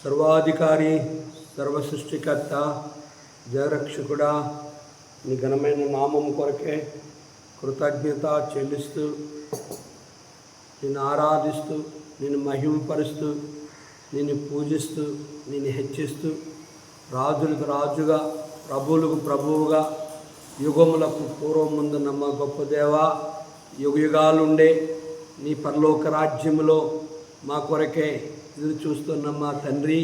సర్వాధికారి, సర్వసృష్టికర్త, జయరక్షకుడా, నీ ఘనమైన నామము కొరకే కృతజ్ఞత చెల్లిస్తూ, నిన్ను ఆరాధిస్తూ, నిన్ను మహిమపరుస్తూ, నిన్ను పూజిస్తూ, నిన్ను హెచ్చిస్తూ, రాజులకు రాజుగా, ప్రభువులకు ప్రభువుగా, యుగములకు పూర్వం ముందు నమ్మ గొప్ప దేవా, యుగయుగాలుండే నీ పరలోక రాజ్యములో మా కొరకే ఎదురు చూస్తున్న మా తండ్రి,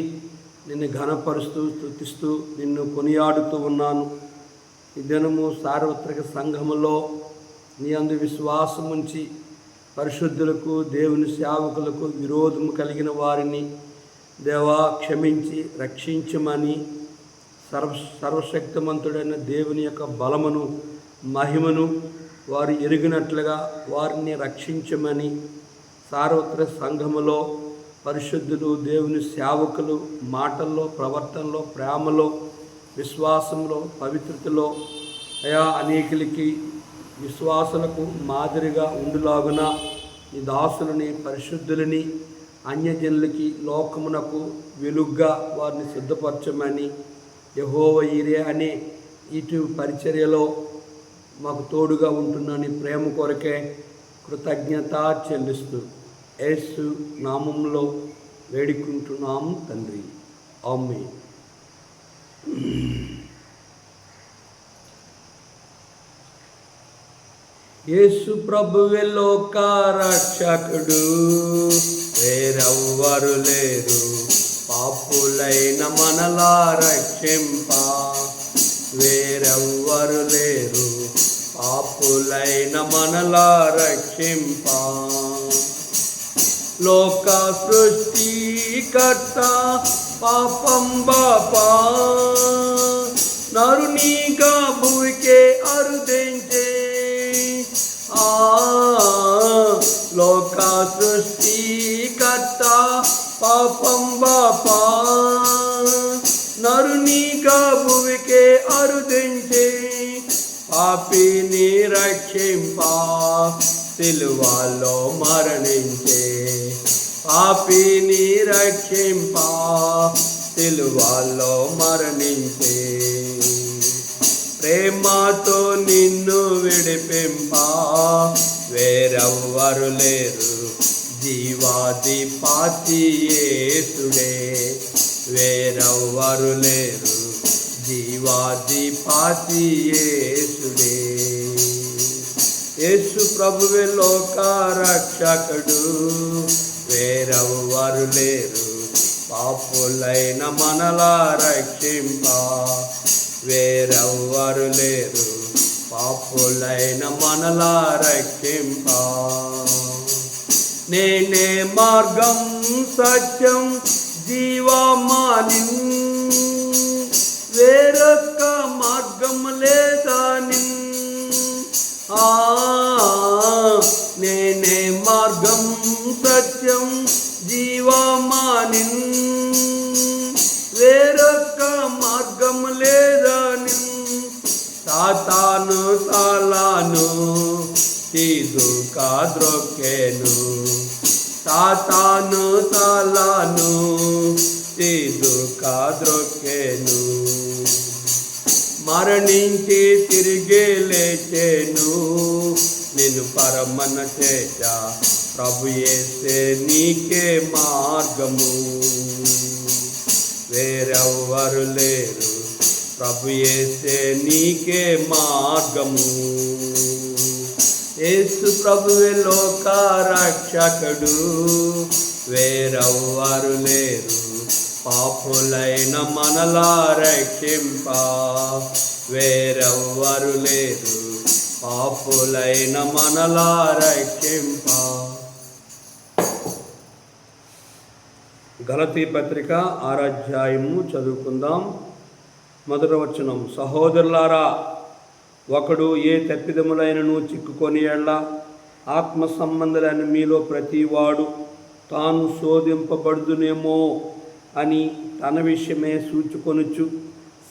నిన్ను ఘనపరుస్తూ స్తుతిస్తూ నిన్ను కొనియాడుతూ ఉన్నాను. ఈ దినము సార్వత్రిక సంఘములో నీ అందు విశ్వాసం ఉంచి పరిశుద్ధులకు, దేవుని సేవకులకు విరోధము కలిగిన వారిని దేవా క్షమించి రక్షించమని, సర్వశక్తిమంతుడైన దేవుని యొక్క బలమును మహిమను వారు ఎరిగినట్లుగా వారిని రక్షించమని, సార్వత్రిక సంఘములో పరిశుద్ధులు, దేవుని సేవకులు మాటల్లో, ప్రవర్తనలో, ప్రేమలో, విశ్వాసంలో, పవిత్రతలో అయా అనేకులకి విశ్వాసులకు మాదిరిగా ఉండులాగున ఈ దాసులని, పరిశుద్ధులని, అన్యజనులకి, లోకమునకు వెలుగ్గా వారిని సిద్ధపరచమని, యెహోవా ఈరే అనే ఇటు పరిచర్యలో మాకు తోడుగా ఉంటున్నాను ప్రేమ కొరకే కృతజ్ఞత చెల్లిస్తూ యేసు నామంలో వేడుకుంటున్నాము తండ్రి, ఆమేన్. యేసు ప్రభువే లోక రక్షకుడు, వేరెవ్వరు లేరు పాపులైన మనలా రక్షింప, వేరెవ్వరు లేరు పాపులైన మనలా రక్షింప. లోక సృష్టికర్త పాపం బాపా నరునిగా భూమికే అరుదించే, లోక సృష్టికర్త పాపం బాపా నరునిగా భూమికే అరుదించే, పాపిని రక్షింప సిలువలో మరణించే, పాపిని రక్షింప సిలువలో మరణించే, ప్రేమతో నిన్ను విడిపింప వేరెవ్వరు లేరు జీవాధిపతి యేసుడే, వేరెవ్వరు లేరు జీవాధిపతి యేసుడే. యేసు ప్రభువే లోక రక్షకుడు, వేరెవ్వరు లేరు పాపులైన మనలా రక్షింప, వేరెవ్వరు లేరు పాపులైన మనలా రక్షింప. నేనే మార్గం సత్యం జీవమానిన్, వేరొక్క మార్గం లేదానిన్, నేనే మార్గం సత్యం జీవమానిన్, వేరొక్క మార్గం లేదానిన్. సాతాను తాళాను తీసుకా ద్రొక్కెను, సాతాను తాళాను తీసుకా ద్రొక్కెను, మరణించి తిరిగి లేచెను, నిన్ను పరమన చేశ ప్రభు యేసే నీకే మార్గము, వేరెవ్వరు లేరు ప్రభు యేసే నీకే మార్గము. యేసు ప్రభువే లోక రక్షకుడు, వేరెవ్వరు లేరు పాపులైన మనలా రక్షింప, వేరెవ్వరు లేరు పాపులైన మనలా రక్షింప. గలతీ పత్రిక 6వ అధ్యాయము చదువుకుందాం. మొదటి వచనం, సహోదరులారా, ఒకడు ఏ తప్పిదములైనను చిక్కుకొని ఎడల ఆత్మ సంబంధులైన మీలో ప్రతివాడు తాను శోధింపబడుదునేమో అని తన విషయమే సూచుకొనుచు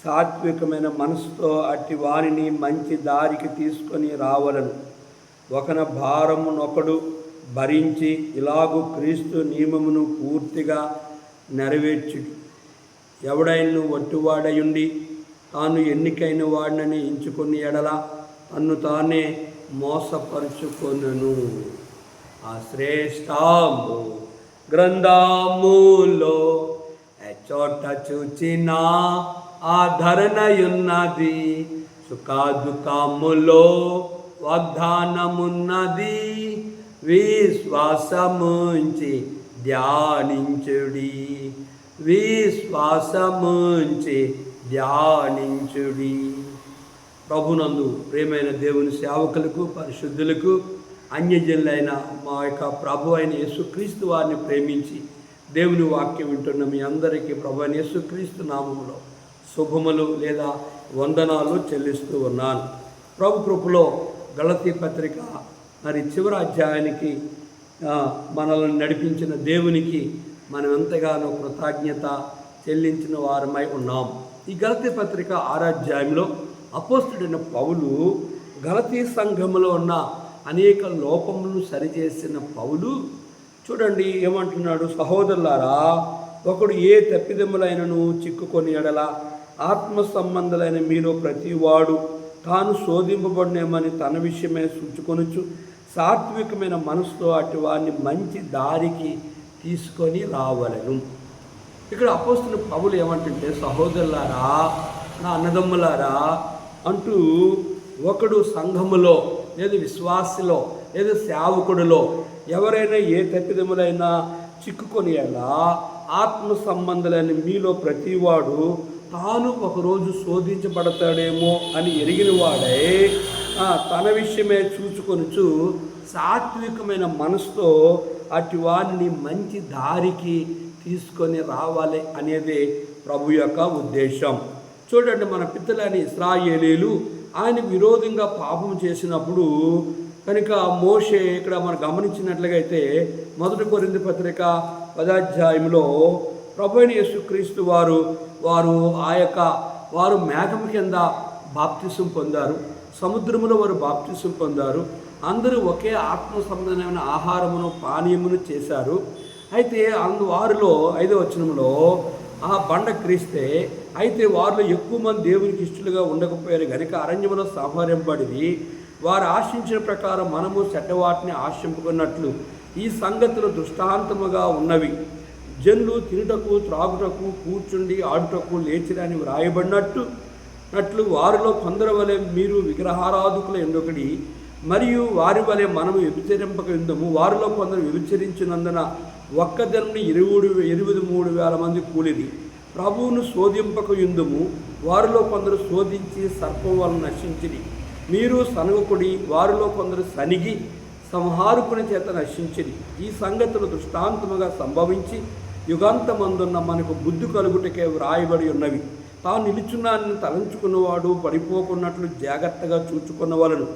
సాత్వికమైన మనసుతో అట్టి వారిని మంచి దారికి తీసుకొని రావలను. ఒకన భారమునొకడు భరించి ఇలాగు క్రీస్తు నియమమును పూర్తిగా నెరవేర్చుడి. ఎవడైనా వట్టివాడయుండి తాను ఎన్నికైన వాడినని ఎంచుకుని ఎడల తన్ను తానే మోసపరుచుకొనును. ఆ శ్రేష్టము గ్రంథములో చోట చూచిన ఆదరణయున్నది, సుఖదుఖములో వాగ్దానమున్నది. విశ్వాసముంచి ధ్యానించుడి, విశ్వాసముంచి ధ్యానించుడి. ప్రభునందు ప్రియమైన దేవుని సేవకులకు, పరిశుద్ధులకు, అన్యజనులైన మా యొక్క ప్రభు అయిన యేసుక్రీస్తు వారిని ప్రేమించి దేవుని వాక్యం వింటున్న మీ అందరికీ ప్రభు అయిన యేసుక్రీస్తు నామములో శుభములు లేదా వందనాలు చెల్లిస్తూ ఉన్నాను. ప్రభు కృపలో గలతీ పత్రిక మరి చివరి అధ్యాయానికి మనల్ని నడిపించిన దేవునికి మనం ఎంతగానో కృతజ్ఞత చెల్లించిన వారమై ఉన్నాం. ఈ గలతీ పత్రిక 6వ అధ్యాయంలో అపోస్తుడైన పౌలు గలతీ సంఘములో ఉన్న అనేక లోపములను సరిచేసిన పౌలు చూడండి ఏమంటున్నాడు, సహోదరులారా, ఒకడు ఏ తప్పిదములైనను చిక్కుకొని ఎడల ఆత్మ సంబంధులైన మీలో ప్రతివాడు తాను శోధింపబడినేమని తన విషయమే సూచుకొనుచు సాత్వికమైన మనసుతో అటు వారిని మంచి దారికి తీసుకొని రావలెను. ఇక్కడ అపోస్తున్న పౌలు ఏమంటుంటే, సహోదరులారా, నా అన్నదమ్ములారా అంటూ ఒకడు సంఘములో లేదా విశ్వాసిలో లేదా సేవకుడిలో ఎవరైనా ఏ తప్పిదములైనా చిక్కుకొని ఎలా ఆత్మ సంబంధులైన మీలో ప్రతివాడు తాను ఒకరోజు శోధించబడతాడేమో అని ఎరిగిన వాడే తన విషయమే చూచుకొనుచు సాత్వికమైన మనసుతో అటు వారిని మంచి దారికి తీసుకొని రావాలి అనేది ప్రభు యొక్క ఉద్దేశం. చూడండి, మన పితరులైన ఇశ్రాయేలీలు ఆయన విరోధంగా పాపం చేసినప్పుడు కనుక మోషే ఇక్కడ మనం గమనించినట్లుగైతే 1 కొరింథీ పత్రిక 10వ అధ్యాయంలో ప్రభు అయిన యేసుక్రీస్తు వారు మేఘం కింద బాప్తిసం పొందారు, సముద్రములో వారు బాప్తిసం పొందారు. అందరూ ఒకే ఆత్మ సంబంధమైన ఆహారమును పానీయమును చేశారు. అయితే వారిలో 5వ వచనంలో ఆ బండ క్రీస్తే, అయితే వారిలో ఎక్కువ మంది దేవునికి ఇష్టలుగా ఉండకపోయారు కనుక అరణ్యములో సంహరింపబడి వారు ఆశించిన ప్రకారం మనము చెడ్డవాటిని ఆశింపుకున్నట్లు ఈ సంగతులు దృష్టాంతముగా ఉన్నవి. జనులు తినుటకు, త్రాగుటకు, కూర్చుండి ఆడుటకు లేచిరని వ్రాయబడినట్లు వారిలో కొందరు వలె మీరు విగ్రహారాధకుల ఎందుకడి మరియు వారి వలె మనము వ్యభిచరింపక ఉందము. వారిలో కొందరు వ్యభిచరించినందున ఒక్క దినముని 23,000 మంది కూలిరి. ప్రభువును శోధింపక యుందుము. వారిలో కొందరు శోధించి సర్పం వలన నశించిరి. మీరు సనగకుడి. వారిలో కొందరు సనిగి సంహారకుని చేత నశించిరి. ఈ సంగతులు దృష్టాంతముగా సంభవించి యుగాంతమందున్న మనకు బుద్ధి కలుగుటకే వ్రాయబడి ఉన్నవి. తాను నిలుచున్నానని తలంచుకున్నవాడు పడిపోకున్నట్లు జాగ్రత్తగా చూచుకున్నవాళ్ళను.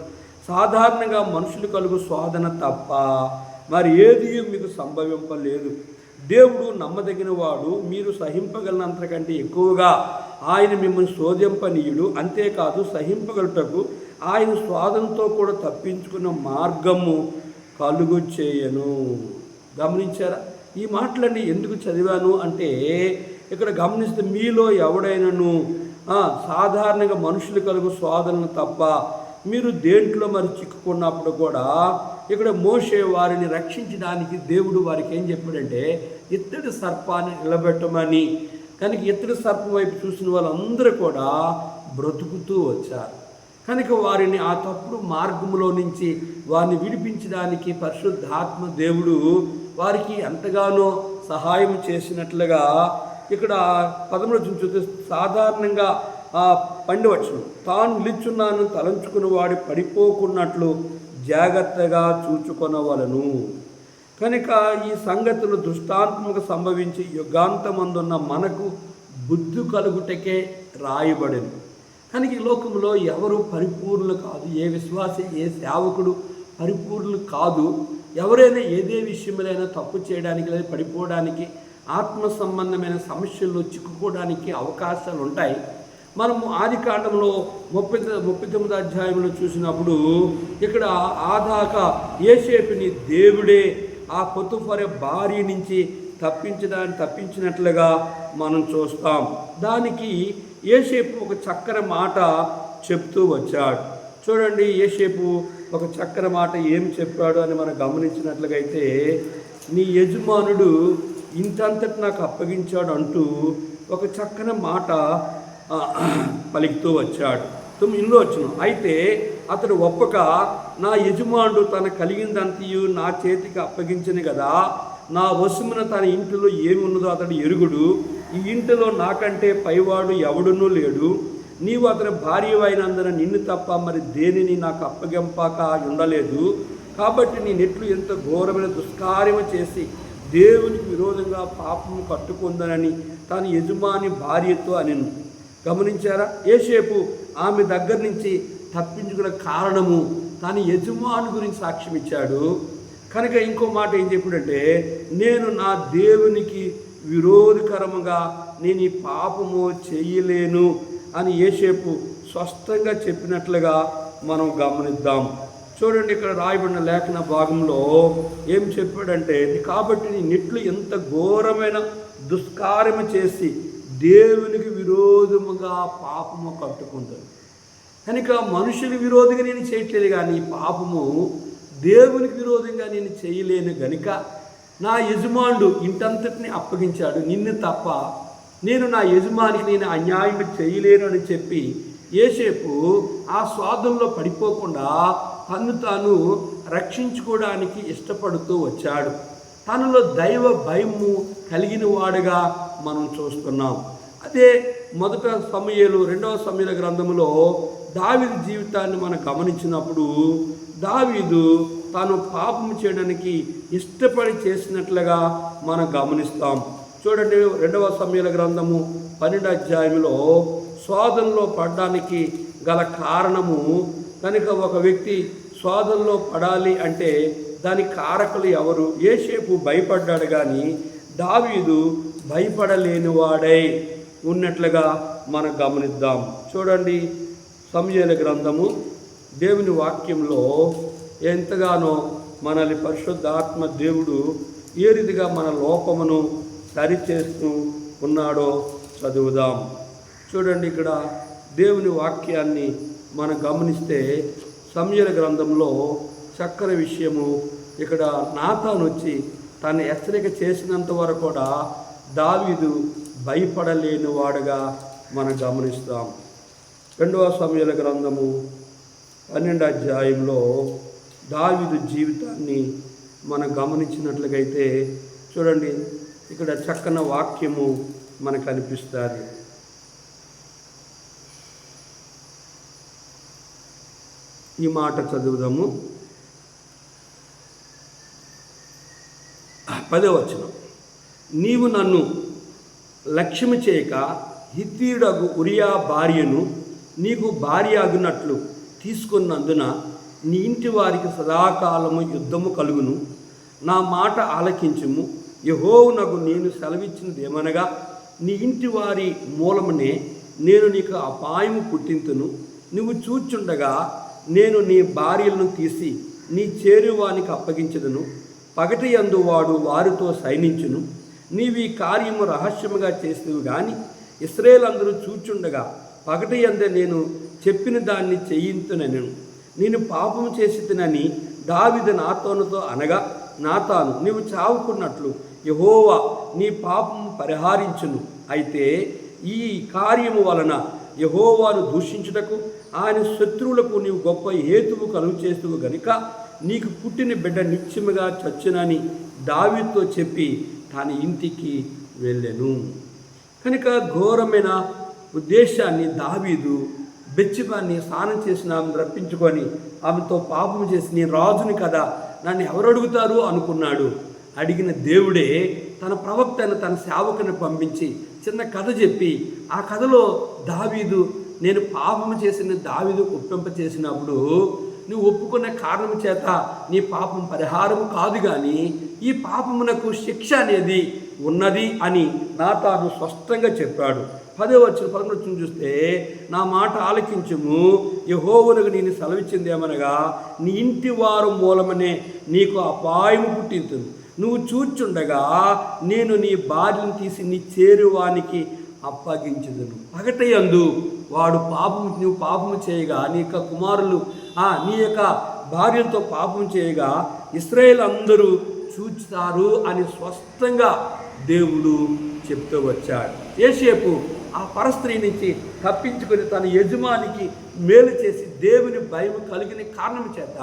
సాధారణంగా మనుషులు కలుగు శోధన తప్ప మరి ఏది మీకు సంభవింపలేదు. దేవుడు నమ్మదగిన వాడు, మీరు సహింపగలనంతకంటే ఎక్కువగా ఆయన మిమ్మల్ని శోధింపనీయుడు. అంతేకాదు, సహింపగలుటకు ఆయన స్వాదంతో కూడా తప్పించుకున్న మార్గము కలుగు చేయను. గమనించారా? ఈ మాటలన్నీ ఎందుకు చదివాను అంటే, ఇక్కడ గమనిస్తే మీలో ఎవడైనాను సాధారణంగా మనుషులు కలుగు శోధనలు తప్ప మీరు దేంట్లో మరి చిక్కుకున్నప్పుడు కూడా ఇక్కడ మోషే వారిని రక్షించడానికి దేవుడు వారికి ఏం చెప్పాడంటే, ఇత్తడి సర్పాన్ని నిలబెట్టమని. కనుక ఇత్తడి సర్పం వైపు చూసిన వాళ్ళందరూ కూడా బ్రతుకుతూ వచ్చారు. కనుక వారిని ఆ తప్పుడు మార్గంలో నుంచి వారిని విడిపించడానికి పరిశుద్ధాత్మ దేవుడు వారికి ఎంతగానో సహాయం చేసినట్లుగా ఇక్కడ 13 చూస్తే సాధారణంగా 12వ వచనం, తాను నిలుచున్నాను తలంచుకుని వాడి పడిపోకున్నట్లు జాగ్రత్తగా చూచుకొనవలను. కనుక ఈ సంగతులు దృష్టాంతముగా సంభవించి యుగాంతమందున్న మనకు బుద్ధి కలుగుటకే రాయబడింది. కనుక ఈ లోకంలో ఎవరు పరిపూర్ణులు కాదు. ఏ విశ్వాసి, ఏ సేవకుడు పరిపూర్ణులు కాదు. ఎవరైనా ఏదే విషయంలోనైనా తప్పు చేయడానికి లేదా పడిపోవడానికి, ఆత్మ సంబంధమైన సమస్యల్లో చిక్కుకోవడానికి అవకాశాలు ఉంటాయి. మనము ఆదికాండంలో 39వ అధ్యాయంలో చూసినప్పుడు ఇక్కడ ఆదాక యోసేపుని దేవుడే ఆ పొతుఫర భార్య నుంచి తప్పించినట్లుగా మనం చూస్తాం. దానికి యోసేపు ఒక చక్కని మాట చెప్తూ వచ్చాడు. చూడండి, యోసేపు ఒక చక్కని మాట ఏం చెప్పాడు అని మనం గమనించినట్లుగైతే, నీ యజమానుడు ఇంతంతటి నాకు అప్పగించాడు అంటూ ఒక చక్కని మాట పలుకుతూ వచ్చాడు. 9 వచనం, అయితే అతడు ఒప్పక, నా యజమానుడు తన కలిగిందంతయు నా చేతికి అప్పగించను కదా, నా వశమున తన ఇంటిలో ఏమి ఉన్నదో అతడు ఎరుగుడు, ఈ ఇంటిలో నాకంటే పైవాడు ఎవడునూ లేడు, నీవు అతని భార్య అయినందున నిన్ను తప్ప మరి దేనిని నాకు అప్పగింపాక ఉండలేదు, కాబట్టి నీ నెట్లు ఎంత ఘోరమైన దుష్కార్యము చేసి దేవునికి విరోధంగా పాపము కట్టుకుందనని తన యజమాని భార్యతో అనెను. గమనించారా? యోసేపు ఆమె దగ్గర నుంచి తప్పించుకున్న కారణము తన యజమాని గురించి సాక్ష్యం ఇచ్చాడు. కనుక ఇంకో మాట ఏం చెప్పాడంటే, నేను నా దేవునికి విరోధకరముగా నేను ఈ పాపము చేయలేను అని యోసేపు స్పష్టంగా చెప్పినట్లుగా మనం గమనిద్దాం. చూడండి, ఇక్కడ రాయబడిన లేఖన భాగంలో ఏం చెప్పాడంటే, కాబట్టి నీ నెట్లు ఎంత ఘోరమైన దుష్కార్యము చేసి దేవునికి విరోధముగా పాపము కట్టుకుంటాను. కనుక మనుషుల విరోధంగా నేను చేయట్లేదు, కానీ పాపము దేవునికి విరోధంగా నేను చేయలేను గనుక నా యజమానుడు ఇంటంతటిని అప్పగించాడు, నిన్ను తప్ప నేను నా యజమానికి నేను అన్యాయం చేయలేను అని చెప్పి యోసేపు ఆ స్వాదంలో పడిపోకుండా తను తాను రక్షించుకోవడానికి ఇష్టపడుతూ వచ్చాడు. తనలో దైవ భయము కలిగిన వాడుగా మనం చూస్తున్నాం. అదే మొదట సమూయేలు 2వ సమూయేలు గ్రంథంలో దావీదు జీవితాన్ని మనం గమనించినప్పుడు, దావీదు తాను పాపం చేయడానికి ఇష్టపడి చేసినట్లుగా మనం గమనిస్తాం. చూడండి, 2వ సమూయేలు గ్రంథము 12వ అధ్యాయంలో శోధనలో పడడానికి గల కారణము, కనుక ఒక వ్యక్తి శోధనలో పడాలి అంటే దానికి కారకులు ఎవరు? యోసేపు భయపడ్డాడు, కానీ దావీదు భయపడలేనివాడై ఉన్నట్లుగా మనం గమనిద్దాం. చూడండి, సమూయేలు గ్రంథము దేవుని వాక్యంలో ఎంతగానో మనల్ని పరిశుద్ధాత్మ దేవుడు ఏ రీతిగా మన లోపమును సరిచేస్తూ ఉన్నాడో చదువుదాం. చూడండి, ఇక్కడ దేవుని వాక్యాన్ని మనం గమనిస్తే సమూయేలు గ్రంథంలో చక్కని విషయము, ఇక్కడ నాతాను వచ్చి తను హెచ్చరిక చేసినంత వరకు కూడా దావీదు భయపడలేని వాడుగా మనం గమనిస్తాం. 2వ సమూయేలు గ్రంథము 12వ అధ్యాయంలో దావీదు జీవితాన్ని మనం గమనించినట్లుగైతే చూడండి, ఇక్కడ చక్కని వాక్యము మనకు కనిపిస్తుంది. ఈ మాట చదువుదాము. 10వ వచనం, నీవు నన్ను లక్ష్యము చేయక హిత్తీయుడగు ఉరియా భార్యను నీకు భార్య అగునట్లు తీసుకున్నందున నీ ఇంటి వారికి సదాకాలము యుద్ధము కలుగును. నా మాట ఆలకించుము. యెహోవానగు నేను సెలవిచ్చినది ఏమనగా, నీ ఇంటి వారి మూలమునే నేను నీకు అపాయము పుట్టింతును. నువ్వు చూచుండగా నేను నీ భార్యలను తీసి నీ చేరువానికి అప్పగించదును. పగటి యందు వాడు వారితో సైనించును. నీవు ఈ కార్యము రహస్యముగా చేసినవి కానీ ఇశ్రాయేలందరూ చూచుండగా పగటి యందే నేను చెప్పిన దాన్ని చేయింతునను. నేను పాపము చేసినని దావీదు నాతానుతో అనగా, నాతాను, నీవు చావుకున్నట్లు యెహోవా నీ పాపము పరిహారించును. అయితే ఈ కార్యము వలన యెహోవాను దూషించుటకు ఆయన శత్రువులకు నీవు గొప్ప హేతువు కలుగు చేస్తువు గనుక నీకు పుట్టిన బిడ్డ నిత్యముగా చచ్చునని దావీదుతో చెప్పి తన ఇంటికి వెళ్ళెను. కనుక ఘోరమైన ఉద్దేశాన్ని దావీదు బెత్షెబాని స్నానం చేసిన ఆమెను రప్పించుకొని ఆమెతో పాపం చేసి, నేను రాజుని కదా, నన్ను ఎవరు అడుగుతారు అనుకున్నాడు. అడిగిన దేవుడే తన ప్రవక్తను తన సేవకుని పంపించి చిన్న కథ చెప్పి, ఆ కథలో దావీదు నేను పాపము చేసిన దావీదు ఒప్పింప చేసినప్పుడు, నువ్వు ఒప్పుకున్న కారణం చేత నీ పాపం పరిహారం కాదు, కానీ ఈ పాపమునకు శిక్ష అనేది ఉన్నది అని నాతాను స్పష్టంగా చెప్పాడు. 10వ వచనం 11వ వచనం చూస్తే, నా మాట ఆలకించుము, యెహోవానకు నేను సెలవిచ్చింది ఏమనగా, నీ ఇంటి వారు మూలమనే నీకు అపాయము పుట్టింతును. నువ్వు చూచుండగా నేను నీ భార్యను తీసి నీ చేరువానికి అప్పగించుదును. పగటయందు వాడు నువ్వు పాపము చేయగా నీ యొక్క కుమారులు నీ యొక్క భార్యతో పాపం చేయగా ఇశ్రాయేలు అందరూ చూస్తారు అని స్పష్టంగా దేవుడు చెప్తూ వచ్చాడు. యోసేపు ఆ పరస్త్రీ నుంచి తప్పించుకొని తన యజమానికి మేలు చేసి దేవుని భయం కలిగిన కారణం చేత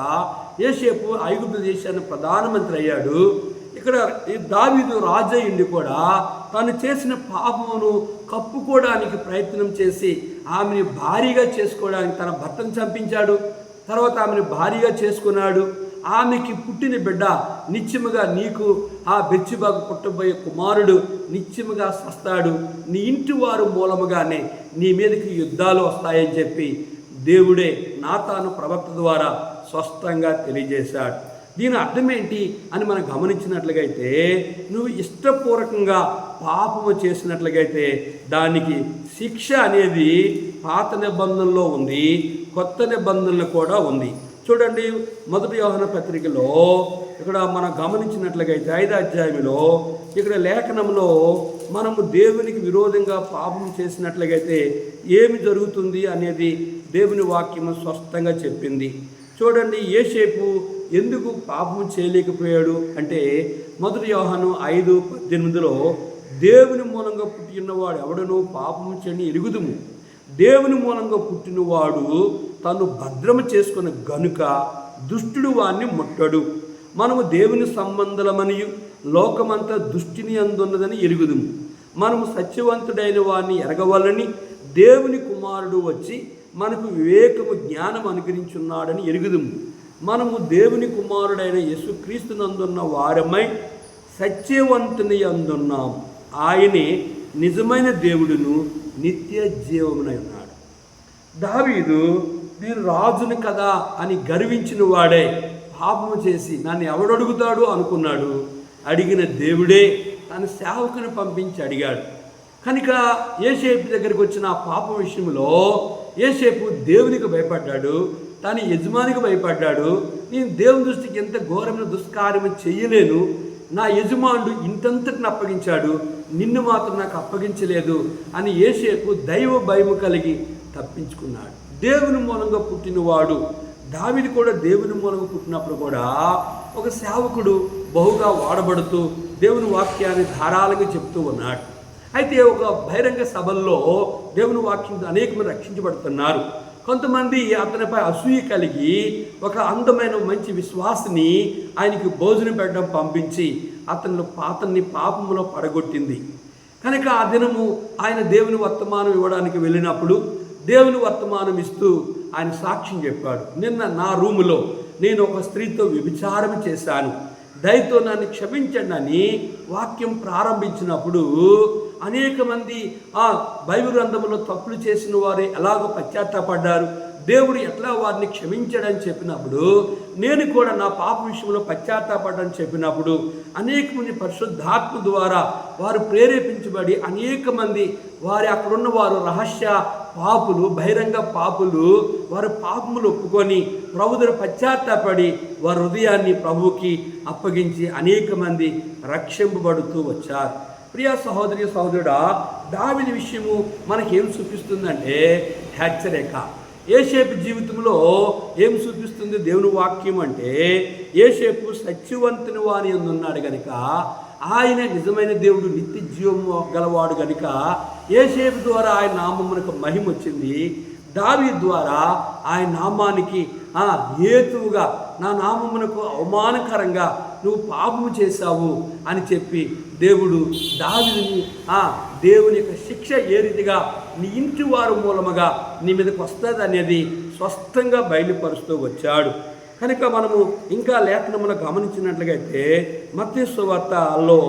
యోసేపు ఐగుప్తు దేశానికి ప్రధానమంత్రి అయ్యాడు. ఇక్కడ దావీదు రాజయ్యుండి కూడా తను చేసిన పాపమును కప్పుకోవడానికి ప్రయత్నం చేసి ఆమెని భారీగా చేసుకోవడానికి తన భర్తను చంపించాడు. తర్వాత ఆమెను భారీగా చేసుకున్నాడు. ఆమెకి పుట్టిన బిడ్డ నిత్యముగా నీకు ఆ బెత్షెబాకు పుట్టబోయే కుమారుడు నిత్యముగా సస్తాడు, నీ ఇంటి వారు మూలముగానే నీ మీదకి యుద్ధాలు వస్తాయని చెప్పి దేవుడే నాతాను ప్రవక్త ద్వారా స్పష్టంగా తెలియజేశాడు. దీని అర్థం ఏంటి అని మనం గమనించినట్లుగైతే, నువ్వు ఇష్టపూర్వకంగా పాపము చేసినట్లుగైతే దానికి శిక్ష అనేది పాత నిబంధనలో ఉంది, కొత్త నిబంధనలు కూడా ఉంది. చూడండి, 1 యోహాను పత్రికలో ఇక్కడ మనం గమనించినట్లుగైతే 5వ అధ్యాయంలో ఇక్కడ లేఖనంలో మనము దేవునికి విరోధంగా పాపం చేసినట్లుగైతే ఏమి జరుగుతుంది అనేది దేవుని వాక్యము స్పష్టంగా చెప్పింది. చూడండి, యోసేపు ఎందుకు పాపం చేయలేకపోయాడు అంటే 1 యోహాను 5:18లో దేవుని మూలంగా పుట్టినవాడు ఎవడనూ పాపము చేయని ఎరుగుదుము, దేవుని మూలంగా పుట్టినవాడు తను భద్రము చేసుకున్న గనుక దుష్టుడు వాణ్ణి ముట్టడు. మనము దేవుని సంబంధులమనియు లోకమంతా దుష్టిని అందున్నదని ఎరుగుదుము. మనము సత్యవంతుడైన వారిని ఎరగవలని దేవుని కుమారుడు వచ్చి మనకు వివేకము జ్ఞానం అనుగ్రహించున్నాడని ఎరుగుదుము. మనము దేవుని కుమారుడైన యేసుక్రీస్తునందున్న వారమై సత్యవంతుని అందున్నాం. ఆయనే నిజమైన దేవుడును నిత్య జీవమునై ఉన్నాడు. దావీదు నేను రాజుని కదా అని గర్వించిన వాడే పాపము చేసి నన్ను ఎవడడుగుతాడు అనుకున్నాడు. అడిగిన దేవుడే తన సేవకుని పంపించి అడిగాడు. కనుక యోసేపు దగ్గరికి వచ్చిన ఆ పాపం విషయంలో యోసేపు దేవునికి భయపడ్డాడు, తన యజమానికి భయపడ్డాడు. నేను దేవుని దృష్టికి ఎంత ఘోరమైన దుష్కార్యము చెయ్యలేను, నా యజమానుడు ఇంతంతటిని అప్పగించాడు, నిన్ను మాత్రం నాకు అప్పగించలేదు అని యోసేపు దైవ భయము కలిగి తప్పించుకున్నాడు. దేవుని మూలంగా పుట్టినవాడు దావీదు కూడా దేవుని మూలంగా పుట్టినప్పుడు కూడా ఒక సేవకుడు బహుగా వాడబడుతూ దేవుని వాక్యాన్ని ధారాళంగా చెప్తూ ఉన్నాడు. అయితే ఒక బహిరంగ సభల్లో దేవుని వాక్యంతో అనేక మంది రక్షించబడుతున్నారు. కొంతమంది అతనిపై అసూయ కలిగి ఒక అందమైన మంచి విశ్వాసిని ఆయనకి భోజనం పెట్టడం పంపించి అతన్ని పాపములో పడగొట్టింది. కనుక ఆ దినము ఆయన దేవుని వర్తమానం ఇవ్వడానికి వెళ్ళినప్పుడు దేవుని వర్తమానం ఇస్తూ ఆయన సాక్ష్యం చెప్పాడు. నిన్న నా రూములో నేను ఒక స్త్రీతో వ్యభిచారం చేశాను, దయతో నన్ను క్షమించండి అని వాక్యం ప్రారంభించినప్పుడు అనేక మంది ఆ బైబిల్ గ్రంథంలో తప్పులు చేసిన వారు ఎలాగో పశ్చాత్తాపడ్డారు, దేవుడు ఎట్లా వారిని క్షమించాడని చెప్పినప్పుడు నేను కూడా నా పాప విషయంలో పశ్చాత్తాపడ్డని చెప్పినప్పుడు అనేక మంది పరిశుద్ధాత్మ ద్వారా వారు ప్రేరేపించబడి అనేక మంది వారి అక్కడున్న వారు రహస్య పాపులు, బహిరంగ పాపులు, వారు పాపములు ఒప్పుకొని ప్రభు దగ్గర పశ్చాత్తాపడి వారి హృదయాన్ని ప్రభువుకి అప్పగించి అనేక మంది రక్షింపబడుతూ వచ్చారు. ప్రియ సహోదరి సహోదరుడా, దావీదు విషయము మనకేం చూపిస్తుందంటే హెచ్చరిక. యోసేపు జీవితంలో ఏం చూపిస్తుంది దేవుని వాక్యం అంటే, యోసేపు సత్యవంతుని వాని యందు ఉన్నాడు కనుక ఆయన నిజమైన దేవుడు, నిత్య జీవము గలవాడు కనుక యోసేపు ద్వారా ఆయన నామమునకు మహిమ వచ్చింది. దావీదు ద్వారా ఆయన నామానికి హేతువుగా నా నామమునకు అవమానకరంగా నువ్వు పాపము చేశావు అని చెప్పి దేవుడు దావీదుని దేవుని యొక్క శిక్ష ఏ రీతిగా నీ ఇంటి వారు మూలముగా నీ మీదకి వస్తుంది అనేది స్పష్టంగా బయలుపరుస్తూ వచ్చాడు. కనుక మనము ఇంకా లేఖనమును గమనించినట్లయితే మత్తయి సువార్తలో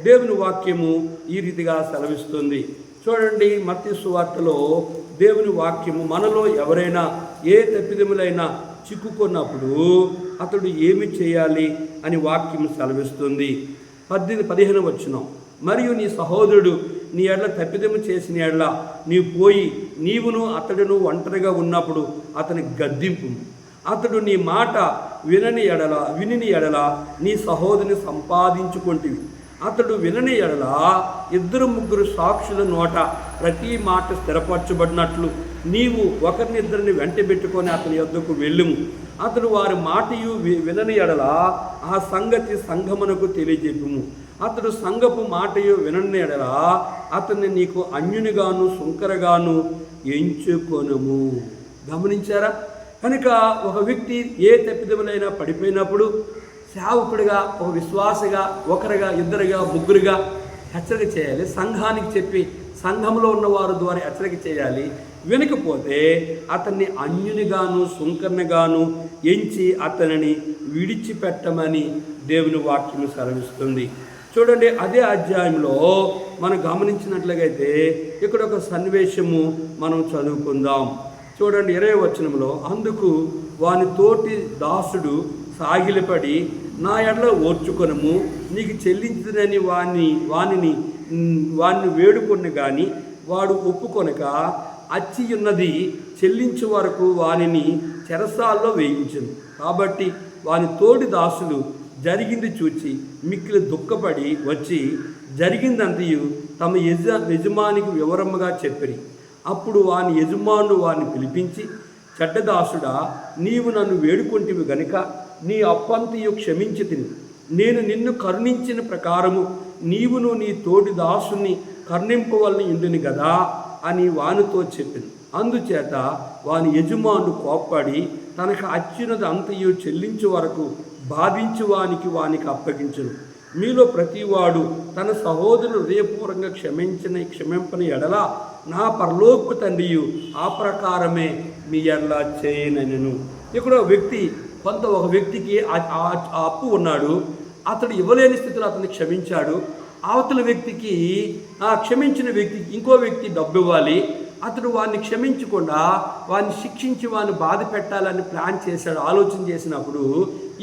దేవుని వాక్యము ఈ రీతిగా సెలవిస్తుంది. చూడండి, మత్తయి సువార్తలో దేవుని వాక్యము మనలో ఎవరైనా ఏ తప్పిదములైనా చిక్కుకున్నప్పుడు అతడు ఏమి చేయాలి అని వాక్యము సెలవిస్తుంది. 15 వచనం, మరియు నీ సహోదరుడు నీ ఎడల తప్పిదము చేసిన ఎడల నీవు పోయి నీవును అతడును ఒంటరిగా ఉన్నప్పుడు అతని గద్దింపు, అతడు నీ మాట వినిని ఎడల నీ సహోదరుని సంపాదించుకొంటివి. అతడు వినని ఎడల 2-3 సాక్షుల నోట ప్రతి మాట స్థిరపరచబడినట్లు నీవు ఒకరినిద్దరిని వెంటబెట్టుకొని అతని యొద్దకు వెళ్ళుము. అతడు వారి మాటయు వినని ఎడల ఆ సంగతి సంఘమునకు తెలియజెప్పుము. అతడు సంఘపు మాటయు వినని ఎడల అతన్ని నీకు అన్యునిగాను సుంకరగాను ఎంచుకొనుము. గమనించారా? కనుక ఒక వ్యక్తి ఏ తప్పిదములైనా పడిపోయినప్పుడు సేవకుడిగా, ఒక విశ్వాసగా, ఒకరిగా, ఇద్దరుగా, ముగ్గురుగా హెచ్చరిక చేయాలి. సంఘానికి చెప్పి సంఘంలో ఉన్న వారి ద్వారా హెచ్చరిక చేయాలి. వినకపోతే అతన్ని అన్యునిగాను సుంకర్నిగాను ఎంచి అతనిని విడిచిపెట్టమని దేవుని వాక్యం సెలవిస్తుంది. చూడండి, అదే అధ్యాయంలో మనం గమనించినట్లయితే ఇక్కడ ఒక సన్నివేశము మనం చదువుకుందాం. చూడండి, 20వ వచనంలో, అందుకు వాని తోటి దాసుడు సాగిలపడి నా ఎడల ఓర్చుకొనము, నీకు చెల్లించునని వాణ్ణి వేడుకొని గాని వాడు ఒప్పుకొనక అచ్చి ఉన్నది చెల్లించు వరకు వానిని చెరసాల్లో వేయించను. కాబట్టి వాని తోటి దాసులు జరిగింది చూచి మిక్కిలి దుఃఖపడి వచ్చి జరిగిందంతయు తమ యజమానికి వివరముగా చెప్పిరి. అప్పుడు వాని యజమానుడు వారిని పిలిపించి, చెడ్డదాసుడా, నీవు నన్ను వేడుకొంటివి గనుక నీ అప్పంతయు క్షమించి తిని, నేను నిన్ను కరుణించిన ప్రకారము నీవును నీ తోటి దాసుని కరుణింపవలన ఉండును గదా అని వానితో చెప్పింది. అందుచేత వాని యజమానుడు కోప్పడి తనకు అచ్చినది అంతయు చెల్లించు వరకు బాధించు వానికి అప్పగించును. మీలో ప్రతివాడు తన సహోదరులు హృదయపూర్వకంగా క్షమింపని ఎడల నా పరలోకపు తండ్రియు ఆ ప్రకారమే మీ ఎడల చేయనెను. ఇక్కడ ఒక వ్యక్తికి అప్పు ఉన్నాడు. అతడు ఇవ్వలేని స్థితిలో అతన్ని క్షమించాడు. అవతల వ్యక్తికి క్షమించిన వ్యక్తికి ఇంకో వ్యక్తి డబ్బు ఇవ్వాలి. అతడు వాడిని క్షమించకుండా వాడిని శిక్షించి వాడిని బాధ పెట్టాలని ప్లాన్ చేశాడు. ఆలోచన చేసినప్పుడు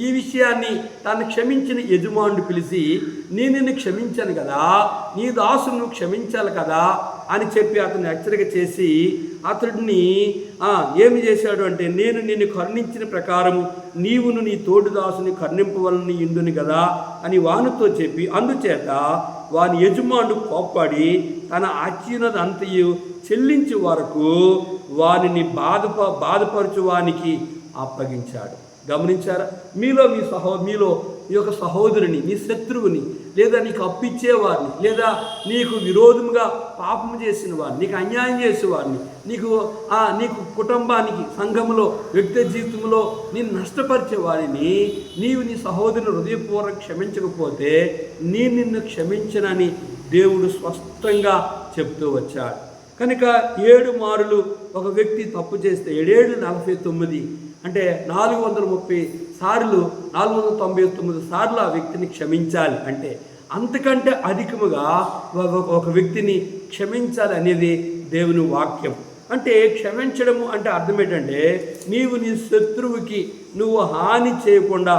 ఈ విషయాన్ని తను క్షమించిన యజమానుడు పిలిచి, నేను నిన్ను క్షమించాను కదా, నీ దాసును క్షమించాలి కదా అని చెప్పి అతన్ని హెచ్చరిక చేసి అతడిని ఏమి చేశాడు అంటే, నేను నిన్ను కరుణించిన ప్రకారము నీవును నీ తోటి దాసుని కరుణింపవలని ఇండుని కదా అని వానితో చెప్పి, అందుచేత వాని యజమానుడు కోప్పడి తన అచ్యునది అంతయు చెల్లించే వరకు వానిని బాధపరచు వానికి అప్పగించాడు. గమనించారా? మీలో మీ యొక్క సహోదరుని, నీ శత్రువుని, లేదా నీకు అప్పిచ్చేవారిని, లేదా నీకు విరోధముగా పాపం చేసిన వారిని, నీకు అన్యాయం చేసేవారిని, నీకు కుటుంబానికి, సంఘంలో, వ్యక్తి జీవితంలో నేను నష్టపరిచే వారిని నీవు నీ సహోదరుని హృదయపూర్వకంగా క్షమించకపోతే నిన్ను క్షమించనని దేవుడు స్పష్టంగా చెప్తూ వచ్చాడు. కనుక 7 మారులు ఒక వ్యక్తి తప్పు చేస్తే 7×49 అంటే 430 సార్లు 499 సార్లు ఆ వ్యక్తిని క్షమించాలి. అంటే అంతకంటే అధికముగా ఒక వ్యక్తిని క్షమించాలి అనేది దేవుని వాక్యం. అంటే క్షమించడము అంటే అర్థం ఏంటంటే, నీవు నీ శత్రువుకి నువ్వు హాని చేయకుండా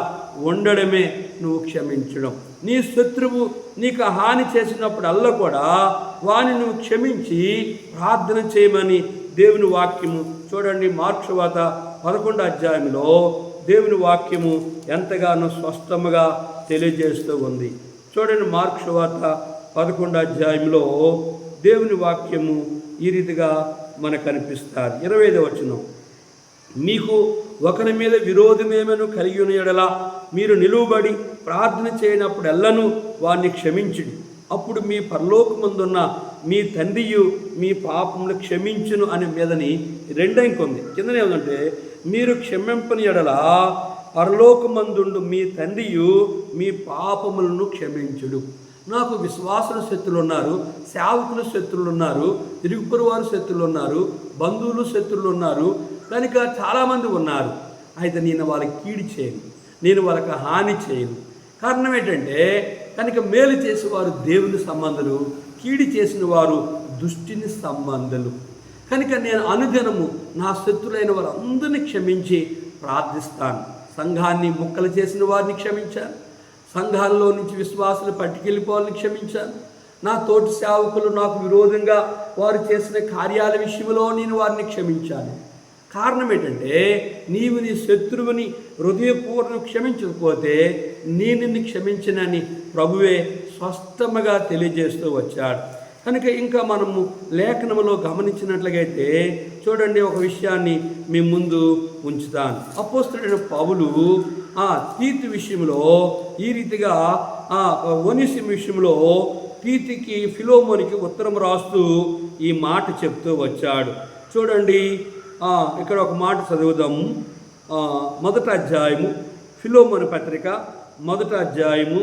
ఉండడమే నువ్వు క్షమించడం. నీ శత్రువు నీకు హాని చేసినప్పుడల్లా కూడా వాని నువ్వు క్షమించి ప్రార్థన చేయమని దేవుని వాక్యము చూడండి. మార్కు సువార్త 11వ అధ్యాయంలో దేవుని వాక్యము ఎంతగానో స్పష్టముగా తెలియజేస్తూ ఉంది. చూడండి, మార్కు సువార్త 11వ అధ్యాయంలో దేవుని వాక్యము ఈ రీతిగా మనకు కనిపిస్తారు. 25వ వచనం, మీకు ఒకరి మీద విరోధమేమను కలిగి ఉన్న యెడల మీరు నిలువబడి ప్రార్థన చేయనప్పుడెల్లను వారిని క్షమించుడి. అప్పుడు మీ పరలోకమందున్న మీ తండ్రియు మీ పాపములు క్షమించును అనే మీదని 2 ఇంక ఉంది. కిందనే ఏమంటే, మీరు క్షమింపని యెడల పరలోకమందుండు మీ తండ్రియు మీ పాపములను క్షమించుడు. నాకు విశ్వాసుల శత్రులు ఉన్నారు, సేవకుల శత్రులు ఉన్నారు, ఇరుగుపొరు వారి శత్రులు ఉన్నారు, బంధువులు శత్రులు ఉన్నారు, కనుక చాలామంది ఉన్నారు. అయితే నేను వాళ్ళకి కీడు చేయను, నేను వాళ్ళకి హాని చేయను. కారణం ఏంటంటే, కనుక మేలు చేసేవారు దేవుని సంబంధులు, కీడు చేసిన వారు దుష్టిని సంబంధులు. కనుక నేను అనుదినము నా శత్రులైన వారందరినీ క్షమించి ప్రార్థిస్తాను. సంఘాన్ని ముక్కలు చేసిన వారిని క్షమించాను, సంఘాల్లో నుంచి విశ్వాసులు పట్టుకెళ్ళిపోవాలని క్షమించాను, నా తోటి సేవకులు నాకు విరోధంగా వారు చేసిన కార్యాల విషయంలో నేను వారిని క్షమించాను. కారణం ఏంటంటే నీవు నీ శత్రువుని హృదయపూర్వకం క్షమించకపోతే నీ నిన్ను క్షమించనని ప్రభువే స్పష్టంగా తెలియజేస్తూ వచ్చాడు. కనుక ఇంకా మనము లేఖనములో గమనించినట్లయితే చూడండి, ఒక విషయాన్ని మీ ముందు ఉంచుతాను. అపోస్తలుడైన పౌలు తీతు విషయంలో ఈ రీతిగా ఒనేసిము విషయంలో తీతుకి ఫిలోమోనికి ఉత్తరం రాస్తూ ఈ మాట చెప్తూ వచ్చాడు. చూడండి, ఇక్కడ ఒక మాట చదువుదాము. మొదటి అధ్యాయము, ఫిలోమోను పత్రిక మొదటి అధ్యాయము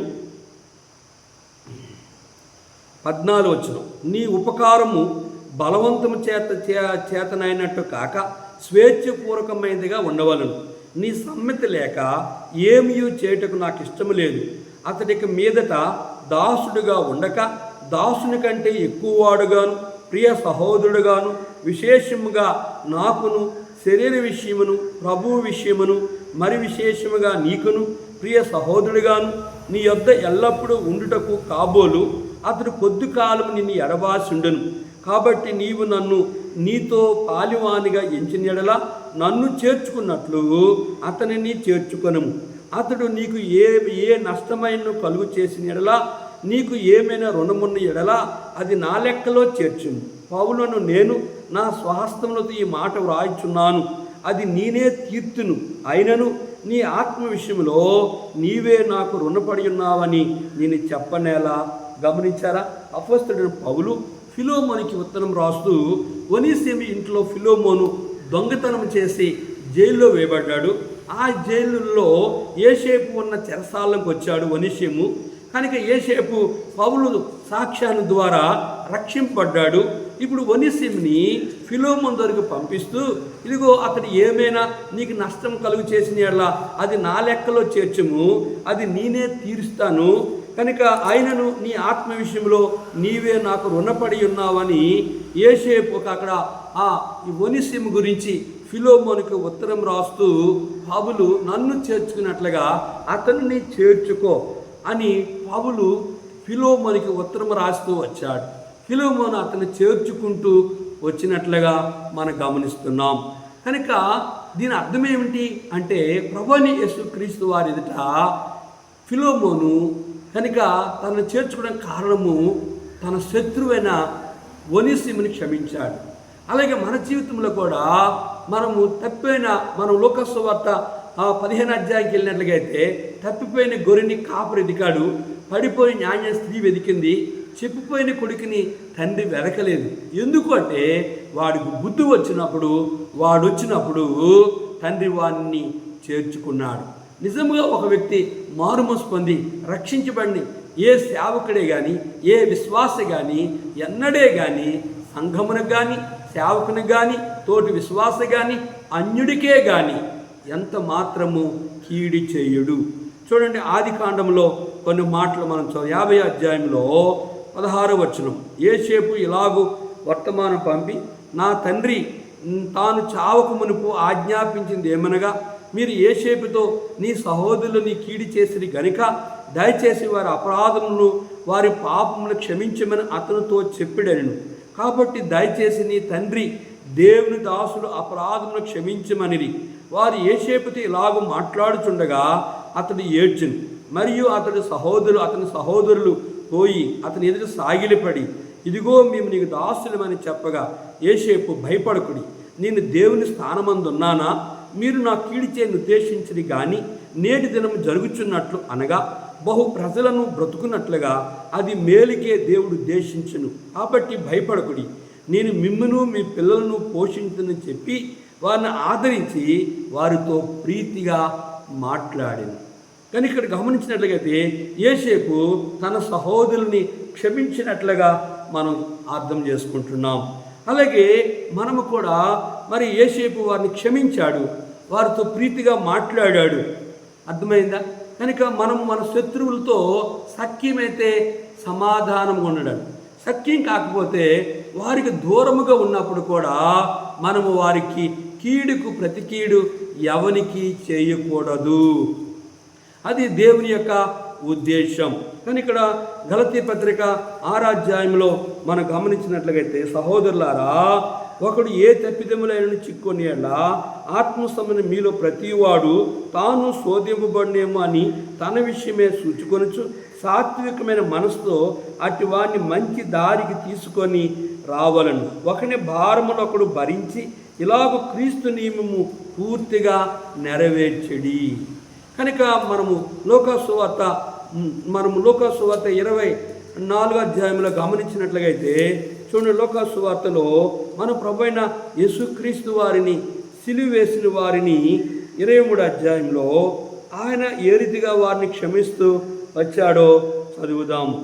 14 వచనం. నీ ఉపకారము బలవంతము చేతనైనట్టు కాక స్వేచ్ఛపూర్వకమైనదిగా ఉండవలను. నీ సమ్మతి లేక ఏమీ చేయుటకు నాకు ఇష్టము లేదు. అతడికి మీదట దాసుడుగా ఉండక దాసుని కంటే ఎక్కువవాడుగాను ప్రియ సహోదరుడుగాను విశేషముగా నాకును శరీర విషయమును ప్రభువు విషయమును మరి విశేషముగా నీకును ప్రియ సహోదరుడుగాను నీ యొద్ద ఎల్లప్పుడూ ఉండుటకు కాబోలు అతడు కొద్ది కాలం నిన్ను ఎడబాసుండును. కాబట్టి నీవు నన్ను నీతో పాలివానిగా ఎంచిన ఎడల నన్ను చేర్చుకున్నట్లు అతనిని చేర్చుకొనుము. అతడు నీకు ఏ నష్టమైన కలుగు చేసిన ఎడల నీకు ఏమైనా రుణమున్న ఎడల అది నా లెక్కలో చేర్చును. పౌలను నేను నా స్వహస్తములతో ఈ మాట వ్రాయిచున్నాను, అది నేనే తీర్తును. అయినను నీ ఆత్మ విషయంలో నీవే నాకు రుణపడి ఉన్నావని నేను చెప్పనేలా. గమనించారా? అపోస్తలుడైన పౌలు ఫిలోమోనికి ఉత్తరం రాస్తూ ఒనేసిము ఇంట్లో ఫిలోమోను దొంగతనం చేసి జైల్లో వేయబడ్డాడు. ఆ జైలులో యోసేపు ఉన్న చెరసాలకు వచ్చాడు ఒనేసిము. కనుక యోసేపు పౌలు సాక్ష్యాన్ని ద్వారా రక్షింపబడ్డాడు. ఇప్పుడు ఒనేసిముని ఫిలోమోను దగ్గరకు పంపిస్తూ, ఇదిగో అతడు ఏమైనా నీకు నష్టం కలుగు చేసిన యెడల అది నా లెక్కలో చేర్చుము, అది నేనే తీరుస్తాను. కనుక ఆయనను నీ ఆత్మ విషయంలో నీవే నాకు రుణపడి ఉన్నావని యోసేపు అక్కడ ఈ ఒనేసిము గురించి ఫిలోమోనుకు ఉత్తరం రాస్తూ పౌలు నన్ను చేర్చుకున్నట్లుగా అతనిని చేర్చుకో అని పౌలు ఫిలోమోనుకి ఉత్తరం రాస్తూ వచ్చాడు. ఫిలోమోను అతన్ని చేర్చుకుంటూ వచ్చినట్లుగా మనం గమనిస్తున్నాం. కనుక దీని అర్థం ఏమిటి అంటే ప్రభువైన యేసుక్రీస్తు వారి ఎదుట ఫిలోమోను కనుక తనను చేర్చుకోవడానికి కారణము తన శత్రువైన ఒనేసిముని క్షమించాడు. అలాగే మన జీవితంలో కూడా మనము మనం లూకా సువార్త 15 అధ్యాయంకి వెళ్ళినట్లయితే తప్పిపోయిన గొర్రెని కాపరి వెతికాడు, పడిపోయి న్యాయ స్త్రీ వెతికింది, చెప్పిపోయిన కొడుకుని తండ్రి వెతకలేదు. ఎందుకంటే వాడికి బుద్ధి వచ్చినప్పుడు తండ్రి వాడిని చేర్చుకున్నాడు. నిజంగా ఒక వ్యక్తి మారుమనసు పొంది రక్షించబడి ఏ సేవకుడే కానీ ఏ విశ్వాస కానీ ఎన్నడే కానీ సంఘమునకు కానీ సేవకునికి కానీ తోటి విశ్వాస కానీ అన్యుడికే కానీ ఎంత మాత్రము కీడి చేయుడు. చూడండి, ఆది కాండంలో కొన్ని మాటలు మనం 50 అధ్యాయంలో 16వ వచనం. యోసేపు ఇలాగూ వర్తమానం పంపి నా తండ్రి తాను చావకు మునుపు ఆజ్ఞాపించింది ఏమనగా, మీరు యోసేపుతో నీ సహోదరులు నీ కీడి చేసిరి గనుక దయచేసి వారి అపరాధములను వారి పాపములను క్షమించమని అతనితో చెప్పిడను. కాబట్టి దయచేసి నీ తండ్రి దేవుని దాసులు అపరాధములను క్షమించమనిరి. వారు యోసేపుతో ఇలాగూ మాట్లాడుచుండగా అతడు ఏడ్చును. మరియు అతని సహోదరులు పోయి అతని ఎదుట సాగిలిపడి, ఇదిగో మేము నీకు దాసులమని చెప్పగా యోసేపు భయపడకుడి, నేను దేవుని స్థానమందున్నానా? మీరు నా కీడి చేయను ఉద్దేశించని కానీ నేటి దినము జరుగుచున్నట్లు అనగా బహు ప్రజలను బ్రతుకున్నట్లుగా అది మేలుకే దేవుడు ఉద్దేశించును. కాబట్టి భయపడకుడి, నేను మిమ్మును మీ పిల్లలను పోషించునని చెప్పి వారిని ఆదరించి వారితో ప్రీతిగా మాట్లాడాను. కానీ ఇక్కడ గమనించినట్లయితే యోసేపు తన సహోదరుని క్షమించినట్లుగా మనం అర్థం చేసుకుంటున్నాం. అలాగే మనము కూడా మరి యోసేపు వారిని క్షమించాడు, వారితో ప్రీతిగా మాట్లాడాడు. అర్థమైందా? కనుక మనం మన శత్రువులతో సఖ్యమైతే సమాధానంగా ఉండడం, సఖ్యం కాకపోతే వారికి దూరముగా ఉన్నప్పుడు కూడా మనము వారికి కీడుకు ప్రతి కీడు ఎవనికి చేయకూడదు. అది దేవుని యొక్క ఉద్దేశం. కానీ ఇక్కడ గలతీ పత్రిక 6వ అధ్యాయంలో మనం గమనించినట్లయితే, సహోదరులారా ఒకడు ఏ తప్పిదములైన చిక్కొని ఎడలా ఆత్మసంబంధ మీలో ప్రతివాడు తాను శోధింపబడినేమో అని తన విషయమే సూచుకొనుచు సాత్వికమైన మనసుతో అటు వారిని మంచి దారికి తీసుకొని రావాలను. ఒకని భారములు ఒకడు భరించి ఇలాగ క్రీస్తు నియమము పూర్తిగా నెరవేర్చడి. కనుక మనము లోకాసువార్త 24వ అధ్యాయంలో గమనించినట్లయితే చూడండి, లోకాసువార్తలో మన ప్రభువైన యేసుక్రీస్తు వారిని సిలువ వేసిన వారిని 23వ అధ్యాయంలో ఆయన ఏ రీతిగా వారిని క్షమిస్తూ వచ్చాడో చదువుదాము.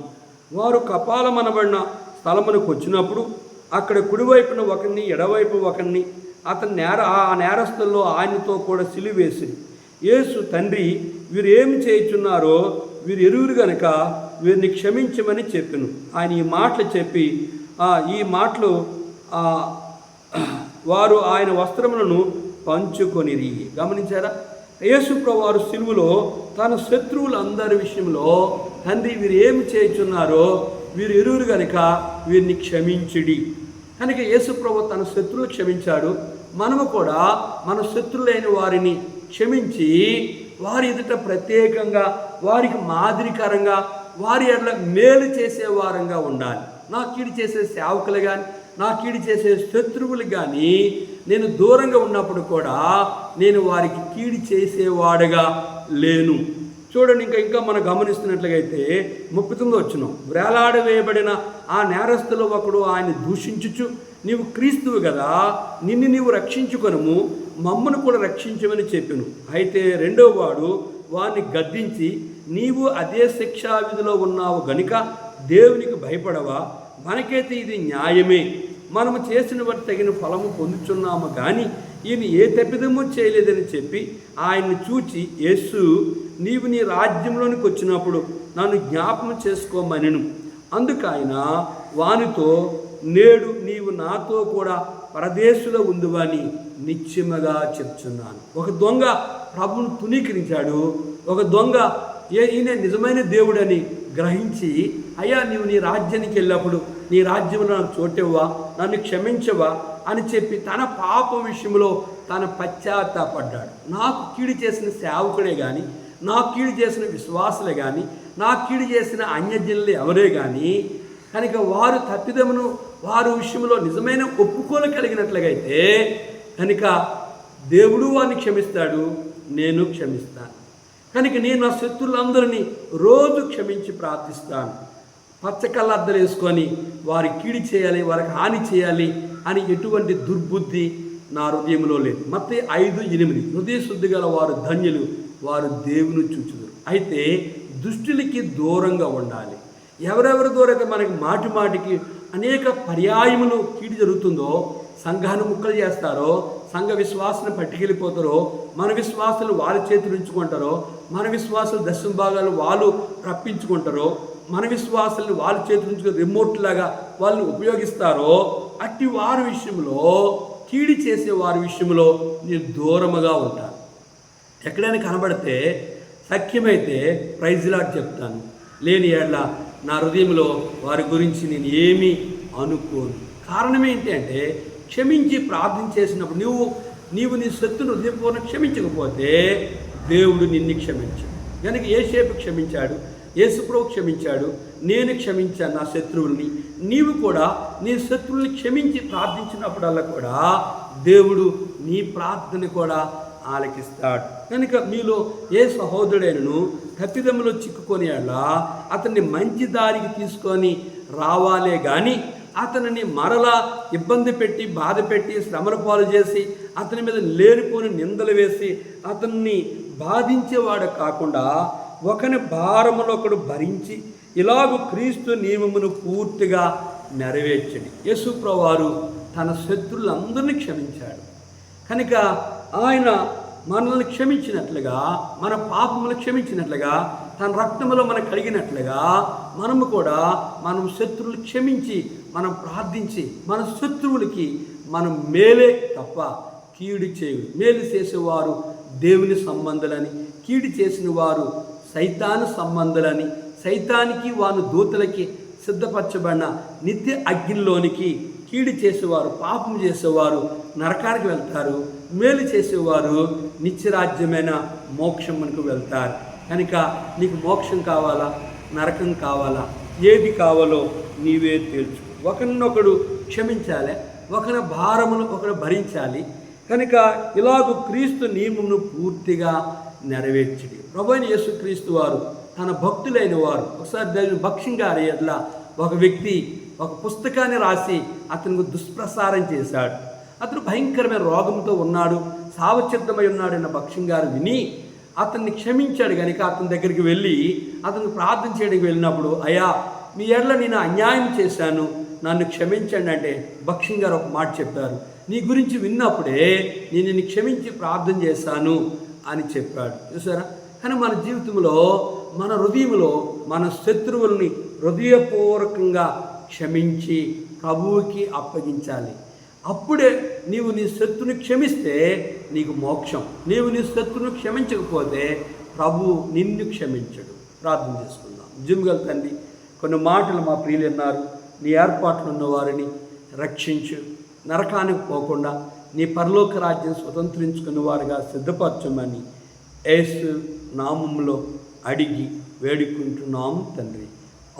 వారు కపాలమనబడిన స్థలమునకు వచ్చినప్పుడు అక్కడ కుడివైపున ఒకరిని ఎడవైపు ఒకరిని అతని ఆ నేరస్తుల్లో ఆయనతో కూడా సిలువ వేసిరి. యేసు, తండ్రి, వీరు ఏమి చేయుచున్నారో వీరు ఎరువురు గనుక వీరిని క్షమించమని చెప్పెను. ఆయన ఈ మాటలు చెప్పి వారు ఆయన వస్త్రములను పంచుకొనిరి. గమనించారా? యేసు ప్రభువు వారు సిలువలో తన శత్రువులందరి విషయంలో, తండ్రి వీరు ఏమి చేయుచున్నారో వీరు ఎరువురు గనుక వీరిని క్షమించుడి. కనుక యేసు ప్రభువు తన శత్రువులు క్షమించాడు. మనము కూడా మన శత్రువులైన వారిని క్షమించి వారి ఎదుట ప్రత్యేకంగా వారికి మాదిరికరంగా వారి ఎడల మేలు చేసే వారంగా ఉండాలి. నా కీడు చేసే సేవకులు కానీ నా కీడు చేసే శత్రువులు కానీ నేను దూరంగా ఉన్నప్పుడు కూడా నేను వారికి కీడు చేసేవాడుగా లేను. చూడండి, ఇంకా మనం గమనిస్తున్నట్లయితే 39వ వచనం, వేలాడవేయబడిన ఆ నేరస్తులు ఒకడు ఆయన దూషించుచు, నీవు క్రీస్తువు కదా, నిన్ను నీవు రక్షించుకొనుము, మమ్మను కూడా రక్షించమని చెప్పెను. అయితే రెండో వాడు వారిని గద్దించి, నీవు అదే శిక్షా విధిలో ఉన్నావు గనుక దేవునికి భయపడవా? మనకైతే ఇది న్యాయమే, మనము చేసిన వాటి తగిన ఫలము పొందుచున్నాము కానీ ఈయన ఏ తప్పిదమూ చేయలేదని చెప్పి ఆయన్ని చూచి, యేసు, నీవు నీ రాజ్యంలోనికి వచ్చినప్పుడు నన్ను జ్ఞాపకం చేసుకోమనెను. అందుకు ఆయన వానితో, నేడు నీవు నాతో కూడా పరదేశంలో ఉందువని నిశ్చయముగా చెప్తున్నాను. ఒక దొంగ ప్రభువును తునీకరించాడు. ఒక దొంగ ఈయన నిజమైన దేవుడని గ్రహించి, అయ్యా నీవు నీ రాజ్యానికి వెళ్ళినప్పుడు నీ రాజ్యంలో నాకు చోటివ్వా, నన్ను క్షమించవా అని చెప్పి తన పాప విషయంలో తన పశ్చాత్తాపడ్డాడు. నాకు కీడు చేసిన సేవకుడే కానీ, నాకు కీడు చేసిన విశ్వాసులే కానీ, నాకు కీడు చేసిన అన్యజనులు ఎవరే కానీ, కనుక వారు తప్పిదమును వారి విషయంలో నిజమైన ఒప్పుకోగలిగినట్లయితే కనుక దేవుడు వారిని క్షమిస్తాడు, నేను క్షమిస్తాను. కనుక నేను నా శత్రువులందరినీ రోజు క్షమించి ప్రార్థిస్తాను. పచ్చకళ్ళద్దలు వేసుకొని వారి కీడి చేయాలి, వారికి హాని చేయాలి అని ఎటువంటి దుర్బుద్ధి నా హృదయంలో లేదు. మత్తయి 5:8, హృదయ శుద్ధి గల వారు ధన్యులు, వారు దేవుని చూచుదురు. అయితే దుష్టులకి దూరంగా ఉండాలి. ఎవరెవరి దూరైతే మనకి మాటి మాటికి అనేక పర్యాయములు కీడు జరుగుతుందో, సంఘాన్ని ముక్కలు చేస్తారో, సంఘ విశ్వాసాన్ని పట్టుకెళ్ళిపోతారో, మన విశ్వాసాలు వాళ్ళ చేతులు ఉంచుకుంటారో, మన విశ్వాసాలు దశమ భాగాలు వాళ్ళు రప్పించుకుంటారో, మన విశ్వాసాలను వాళ్ళ చేతులు ఉంచుకుని రిమోట్ లాగా వాళ్ళని ఉపయోగిస్తారో, అట్టి వారి విషయంలో, కీడి చేసే వారి విషయంలో నేను దూరముగా ఉంటాను. ఎక్కడైనా కనబడితే సఖ్యమైతే ప్రైజ్ లాట్ చెప్తాను, లేని ఏళ్ళ నా హృదయంలో వారి గురించి నేను ఏమీ అనుకోను. కారణం ఏంటి అంటే, క్షమించి ప్రార్థన చేసినప్పుడు నీవు నీ శత్రువును హృదయపూర్ణ క్షమించకపోతే దేవుడు నిన్ను క్షమించాడు. కనుక యేసేపు క్షమించాడు, యేసుప్రభు క్షమించాడు, నేను క్షమించాను నా శత్రువుల్ని. నీవు కూడా నీ శత్రువుల్ని క్షమించి ప్రార్థించినప్పుడల్లా కూడా దేవుడు నీ ప్రార్థన కూడా ఆలకిస్తాడు. కనుక మీలో ఏ సహోదరుడైనను తప్పిదములో చిక్కుకొని అలా అతన్ని మంచి దారికి తీసుకొని రావాలే కానీ అతనిని మరలా ఇబ్బంది పెట్టి, బాధ పెట్టి, శ్రమల పాలు చేసి, అతని మీద లేనిపోని నిందలు వేసి అతన్ని బాధించేవాడు కాకుండా ఒకని భారములో ఒకడు భరించి ఇలాగూ క్రీస్తు నియమమును పూర్తిగా నెరవేర్చండి. యేసుప్రభువు వారు తన శత్రువులందరినీ క్షమించాడు. కనుక ఆయన మనల్ని క్షమించినట్లుగా, మన పాపములు క్షమించినట్లుగా, తన రక్తములో మనకు కలిగినట్లుగా మనము కూడా మనం శత్రువులు క్షమించి మనం ప్రార్థించి మన శత్రువులకి మనం మేలే తప్ప కీడు చేయు. మేలు చేసేవారు దేవుని సంబంధులని, కీడు చేసిన వారు సైతాను సంబంధులని, సైతానికి వాని దూతలకి సిద్ధపరచబడిన నిత్య అగ్నిలోనికి కీడు చేసేవారు, పాపం చేసేవారు నరకానికి వెళ్తారు, మేలు చేసేవారు నిత్యరాజ్యమైన మోక్షమునకు వెళ్తారు. కనుక నీకు మోక్షం కావాలా, నరకం కావాలా, ఏది కావాలో నీవే తేల్చు. ఒకరినొకడు క్షమించాలి, ఒకరి భారమును ఒకరు భరించాలి. కనుక ఇలాగ క్రీస్తు నియమమును పూర్తిగా నెరవేర్చడి. ప్రభువైన యేసుక్రీస్తు వారు తన భక్తులైన వారు ఒకసారి దాని భక్ష్యం గారి ఎట్లా ఒక వ్యక్తి ఒక పుస్తకాన్ని రాసి అతనికి దుష్ప్రసారం చేశాడు. అతను భయంకరమైన రోగంతో ఉన్నాడు, సావచిత్తమై ఉన్నాడన్న భక్ష్యం గారు విని అతన్ని క్షమించాడు. కనుక అతని దగ్గరికి వెళ్ళి అతను ప్రార్థన చేయడానికి వెళ్ళినప్పుడు, అయ్యా మీ ఎడల నేను అన్యాయం చేశాను, నన్ను క్షమించండి అంటే భక్ష్యం గారు ఒక మాట చెప్పారు, నీ గురించి విన్నప్పుడే నేను నిన్ను క్షమించి ప్రార్థన చేశాను అని చెప్పాడు. చూసారా? కానీ మన జీవితంలో మన హృదయంలో మన శత్రువుల్ని హృదయపూర్వకంగా క్షమించి ప్రభువుకి అప్పగించాలి. అప్పుడే నీవు నీ శత్రుని క్షమిస్తే నీకు మోక్షం. నీవు నీ శత్రుని క్షమించకపోతే ప్రభువు నిన్ను క్షమించడు. ప్రార్థన చేసుకుందాం. జిమ్గల తండ్రి, కొన్ని మాటలు మా ప్రియులు అన్నారు, నీ ఏర్పాట్లు ఉన్న వారిని రక్షించు, నరకానికి పోకుండా నీ పరలోక రాజ్యం స్వతంత్రించుకున్న వారుగా సిద్ధపరచమని యేసు నామములో అడిగి వేడుకుంటున్నాము తండ్రి.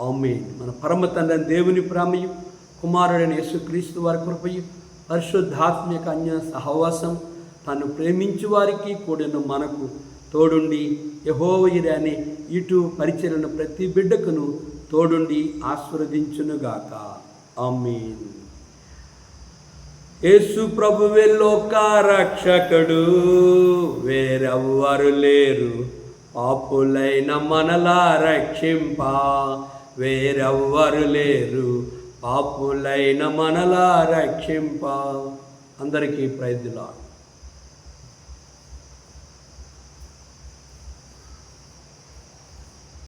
ఆమేన్. మన పరమ తండ్రి దేవుని ప్రేమయు, కుమారుడైన యేసుక్రీస్తు వారి కృపయు, పరిశుద్ధాత్మిక అన్య సహవాసం తను ప్రేమించు వారికి కూడిన మనకు తోడుండి యెహోవా అనే ఇటు పరిచయలను ప్రతి బిడ్డకును తోడుండి ఆశీర్వదించునుగాక. ఆమేన్. యేసు ప్రభువే లోక రక్షకుడు, వేరెవ్వరు లేరు పాపులైన మనలా రక్షింప. వేరెవ్వరు లేరు పాపులైన మనలా రక్షింప. అందరికీ ప్రైజ్ ది లార్డ్.